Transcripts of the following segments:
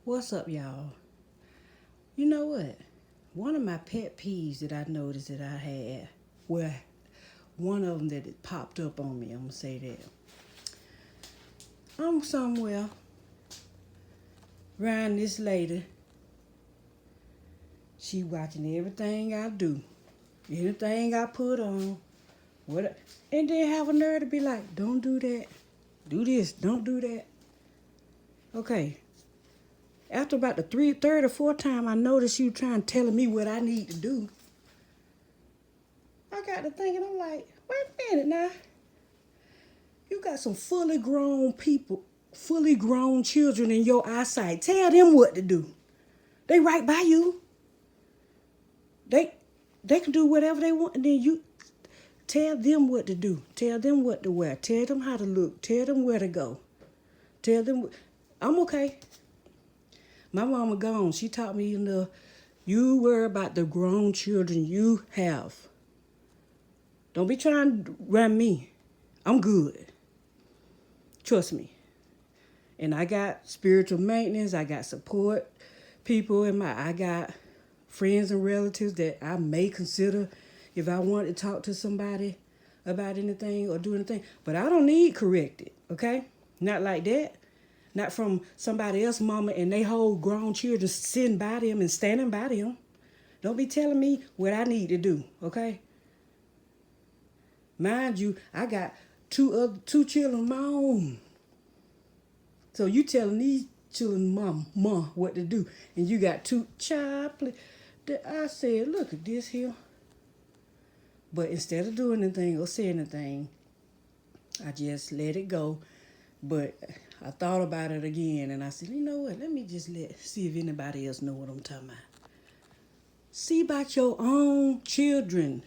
What's up, y'all? You know what? One of my pet peeves that I noticed that I had, well, one of them that it popped up on me, I'm gonna say that. I'm somewhere around this lady. She watching everything I do, anything I put on, what, and then have a nerve to be like, "Don't do that, do this, don't do that." Okay. After about the third or fourth time, I noticed you trying telling me what I need to do. I got to thinking, I'm like, wait a minute now. You got some fully grown people, fully grown children in your eyesight. Tell them what to do. They right by you. They they can do whatever they want, and then you tell them what to do. Tell them what to wear. Tell them how to look. Tell them where to go. Tell them. I'm okay. My mama gone. She taught me, you worry about the grown children you have. Don't be trying to run me. I'm good. Trust me. And I got spiritual maintenance. I got support people I got friends and relatives that I may consider if I want to talk to somebody about anything or do anything. But I don't need corrected, okay? Not like that. Not from somebody else, mama, and they whole grown children sitting by them and standing by them. Don't be telling me what I need to do, okay? Mind you, I got two children of my own. So you telling these children, mom, what to do, and you got two child. I said, look at this here. But instead of doing anything or saying anything, I just let it go. But I thought about it again, and I said, you know what? Let me just see if anybody else know what I'm talking about. See about your own children.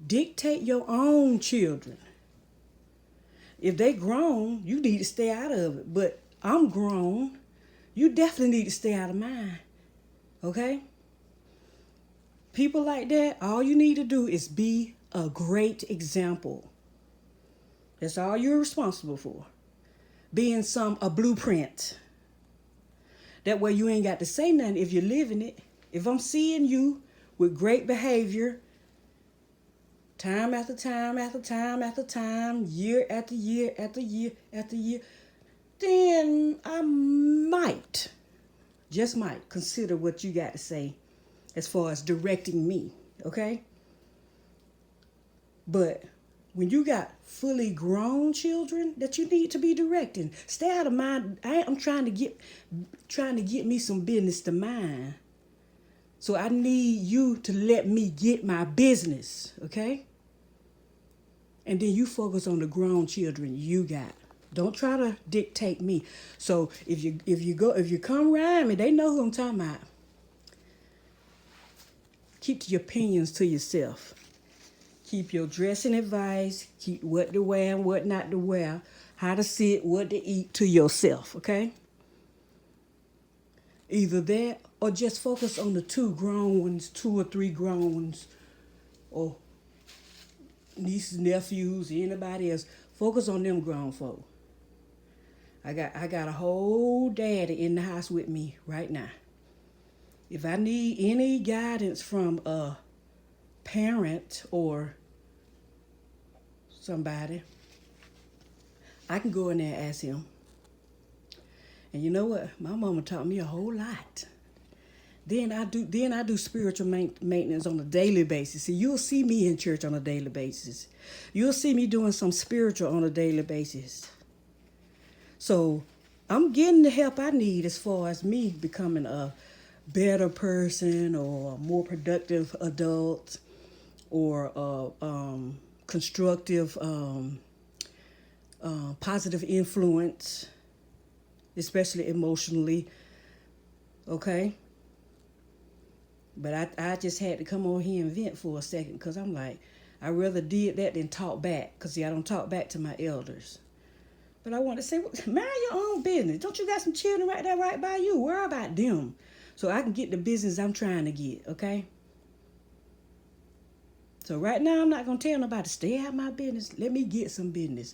Dictate your own children. If they grown, you need to stay out of it. But I'm grown. You definitely need to stay out of mine. Okay? People like that, all you need to do is be a great example. That's all you're responsible for. Being a blueprint. That way you ain't got to say nothing if you're living it. If I'm seeing you with great behavior, time after time after time after time, year after year after year after year, then I might, just might, consider what you got to say as far as directing me, okay? But when you got fully grown children that you need to be directing, stay out of mine. I'm trying to get me some business to mine. So I need you to let me get my business, okay? And then you focus on the grown children you got. Don't try to dictate me. So if you come around me, they know who I'm talking about. Keep your opinions to yourself. Keep your dressing advice. Keep what to wear and what not to wear. How to sit, what to eat to yourself, okay? Either that or just focus on the two grown ones, two or three grown ones, or nieces, nephews, anybody else. Focus on them grown folk. I got a whole daddy in the house with me right now. If I need any guidance from a parent or somebody, I can go in there and ask him. And you know what? My mama taught me a whole lot. Then I do spiritual maintenance on a daily basis. See, you'll see me in church on a daily basis. You'll see me doing some spiritual on a daily basis. So I'm getting the help I need as far as me becoming a better person or a more productive adult or a constructive, positive influence, especially emotionally. Okay? But I just had to come on here and vent for a second because I'm like, I rather did that than talk back because, see, I don't talk back to my elders. But I want to say, well, mind your own business. Don't you got some children right there right by you? Worry about them so I can get the business I'm trying to get, okay? So right now, I'm not going to tell nobody to stay out of my business. Let me get some business.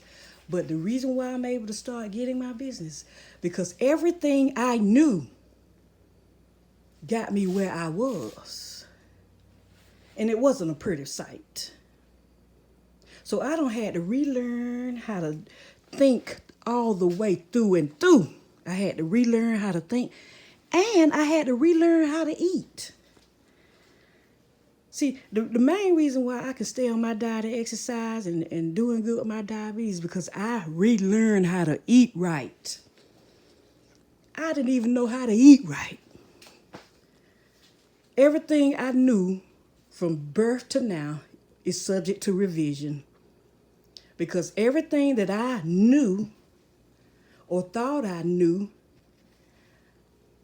But the reason why I'm able to start getting my business, because everything I knew got me where I was. And it wasn't a pretty sight. So I don't had to relearn how to think all the way through and through. I had to relearn how to think, and I had to relearn how to eat. See, the main reason why I can stay on my diet and exercise and doing good with my diabetes is because I relearned how to eat right. I didn't even know how to eat right. Everything I knew from birth to now is subject to revision. Because everything that I knew or thought I knew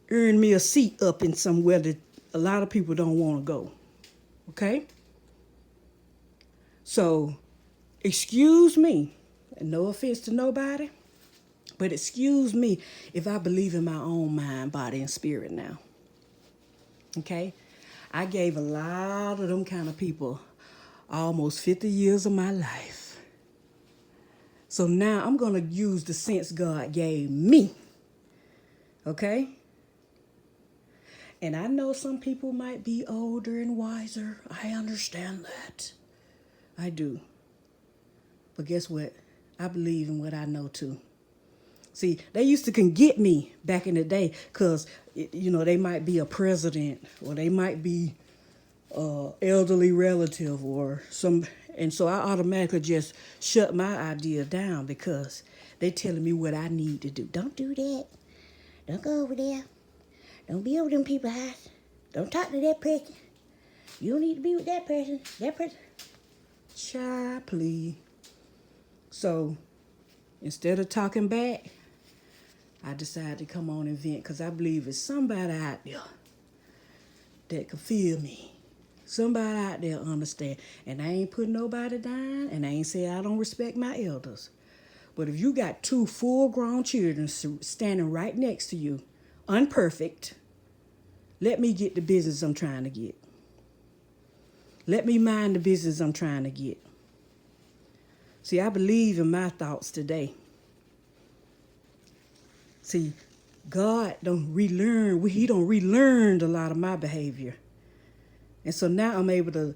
earned me a seat up in somewhere that a lot of people don't want to go. Okay? So, excuse me, and no offense to nobody, but excuse me if I believe in my own mind, body, and spirit now. Okay? I gave a lot of them kind of people almost 50 years of my life. So now I'm going to use the sense God gave me. Okay? And I know some people might be older and wiser. I understand that. I do. But guess what? I believe in what I know too. See, they used to can get me back in the day because, they might be a president or they might be an elderly relative or some. And so I automatically just shut my idea down because they telling me what I need to do. Don't do that. Don't go over there. Don't be over them people's house. Don't talk to that person. You don't need to be with that person. That person. Child, please. So instead of talking back, I decided to come on and vent because I believe there's somebody out there that can feel me. Somebody out there understand. And I ain't putting nobody down, and I ain't saying I don't respect my elders. But if you got two full-grown children standing right next to you, unperfect, let me get the business I'm trying to get. Let me mind the business I'm trying to get. See, I believe in my thoughts today. See, God don't relearn. He don't relearn a lot of my behavior. And so now I'm able to,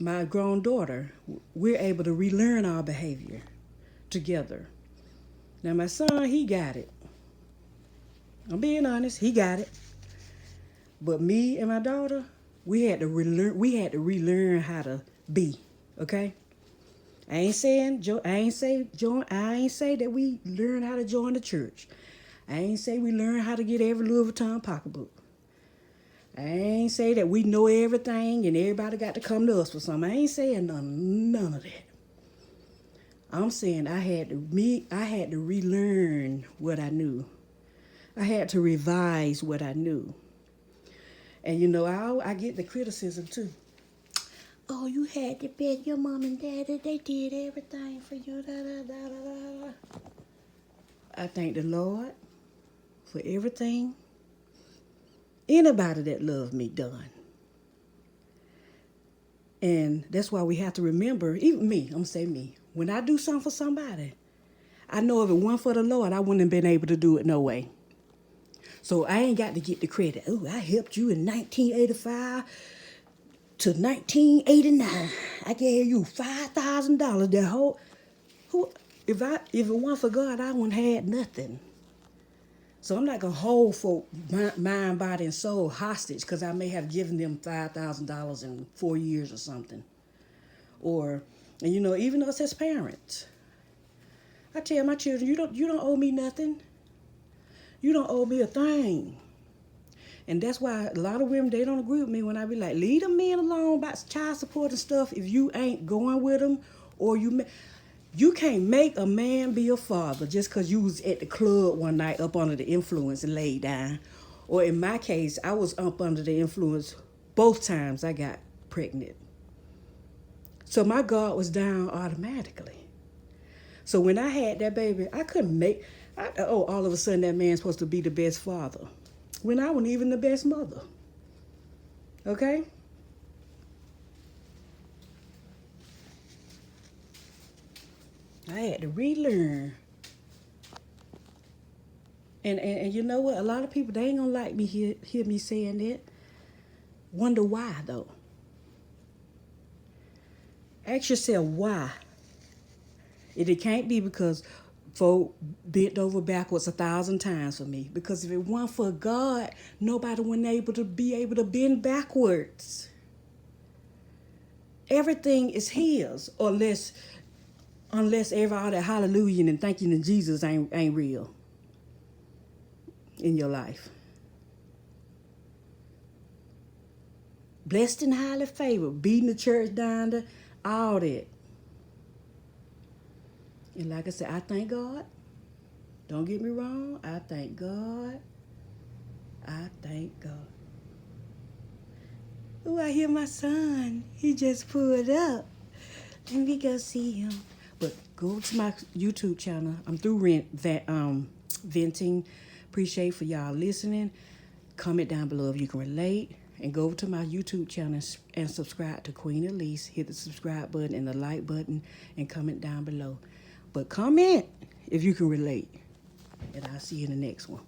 my grown daughter, we're able to relearn our behavior together. Now my son, he got it. I'm being honest, he got it. But me and my daughter, we had to relearn how to be, okay? I ain't say that we learn how to join the church. I ain't say we learn how to get every Louis Vuitton pocketbook. I ain't say that we know everything and everybody got to come to us for something. I ain't saying none of that. I'm saying I had to relearn what I knew. I had to revise what I knew. And I get the criticism too. Oh, you had to bet your mom and daddy, they did everything for you. Da, da, da, da, da. I thank the Lord for everything anybody that loved me done. And that's why we have to remember, even me, I'm going to say me, when I do something for somebody, I know if it weren't for the Lord, I wouldn't have been able to do it no way. So I ain't got to get the credit. Oh, I helped you in 1985 to 1989. I gave you $5,000. That whole, if it weren't for God, I wouldn't have had nothing. So I'm not going to hold folk mind, body, and soul hostage because I may have given them $5,000 in 4 years or something. And even us as parents, I tell my children, you don't owe me nothing. You don't owe me a thing. And that's why a lot of women, they don't agree with me when I be like, leave them men alone about child support and stuff if you ain't going with them or you can't make a man be a father just because you was at the club one night up under the influence and laid down. Or in my case, I was up under the influence both times I got pregnant. So my guard was down automatically. So when I had that baby, I couldn't all of a sudden that man's supposed to be the best father. When I wasn't even the best mother. Okay? I had to relearn And you know what? A lot of people, they ain't gonna like me hear me saying that. Wonder why though. Ask yourself why. It can't be because folk bent over backwards 1,000 times for me. Because if it weren't for God, nobody wouldn't be able to bend backwards. Everything is His, unless every all that hallelujah and thank you to Jesus ain't real in your life. Blessed and highly favored, beating the church down to all that. And like I said, I thank God. Don't get me wrong. I thank God. I thank God. Oh, I hear my son. He just pulled up. Let me go see him. But go to my YouTube channel. I'm through venting. Appreciate for y'all listening. Comment down below if you can relate. And go to my YouTube channel and subscribe to Queen Elise. Hit the subscribe button and the like button and comment down below. But comment if you can relate. And I'll see you in the next one.